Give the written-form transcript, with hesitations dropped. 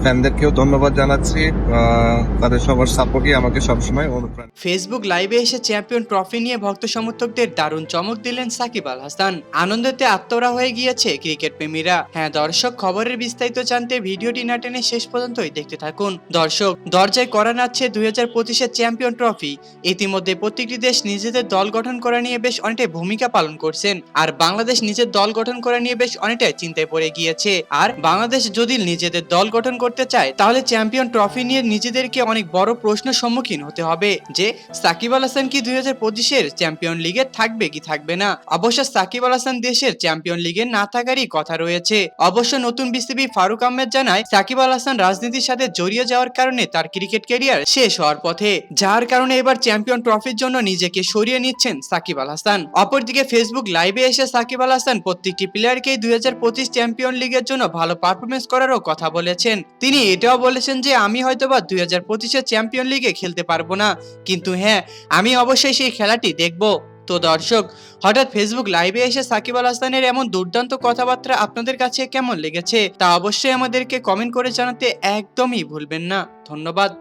ফ্যানদেরকেও ধন্যবাদ জানাচ্ছি। তাদের সবার সাপোর্টই আমাকে সবসময় অনুপ্রাণিত। ফেসবুক লাইভে এসে চ্যাম্পিয়ন ট্রফি নিয়ে ভক্ত সমর্থকদের দারুণ চমক দিলেন সাকিব আল হাসান। আনন্দেতে আত্মরা হয়ে গিয়েছে ক্রিকেট প্রেমীরা। হ্যাঁ দর্শক, খবরের বিস্তারিত জানতে ভিডিওটি না টেনে শেষ পর্যন্তই দেখতে থাকুন। দর্শক, দরজায় করা নাড়ছে 2025-এর চ্যাম্পিয়ন ট্রফি। ইতিমধ্যে প্রত্যেকটি দেশ নিজেদের দল গঠন করা নিয়ে বেশ অনেকটাই ভূমিকা পালন করছেন, আর বাংলাদেশ নিজের দল গঠন করা নিয়ে বেশ অনেকটাই চিন্তায় পড়ে গিয়েছে। আর বাংলাদেশ যদি নিজেদের দল গঠন করতে চায় তাহলে চ্যাম্পিয়ন ট্রফি নিয়ে নিজেদেরকে অনেক বড় প্রশ্নের সম্মুখীন হতে হবে যে সাকিব আল হাসান কি 2025-এর চ্যাম্পিয়ন লিগে থাকবে কি থাকবে না। অবশ্য সাকিব আল হাসান দেশের চ্যাম্পিয়ন লিগে না থাকারই কথা রয়েছে। অবশ্য নতুন বিসিবি ফারুক আহমেদ জানায় সাকিব আল হাসান রাজনীতির সাথে জড়িয়ে যাওয়ার কারণে তার ক্রিকেট ক্যারিয়ার শেষ হওয়ার পথে, যার কারণে এবার চ্যাম্পিয়ন ট্রফির জন্য নিজেকে সরিয়ে নিচ্ছেন সাকিব আল হাসান। অপরদিকে ফেসবুক লাইভে এসে সাকিব আল হাসান প্রত্যেকটি প্লেয়ারকেই 2025 চ্যাম্পিয়ন লিগের জন্য ভালো পারফরমেন্স করারও কথা বলেছেন। তিনি এটাও বলেছেন যে আমি হয়তোবা 2025-এর চ্যাম্পিয়ন লিগে খেলতে পারবো না, কিন্তু হ্যাঁ, আমি অবশ্যই সেই খেলাটি দেখব। তো দর্শক, হঠাৎ ফেসবুক লাইভে এসে সাকিব আল হাসানের এমন দুর্দান্ত কথাবার্তা আপনাদের কাছে কেমন লেগেছে তা অবশ্যই আমাদেরকে কমেন্ট করে জানাতে একদমই ভুলবেন না। ধন্যবাদ।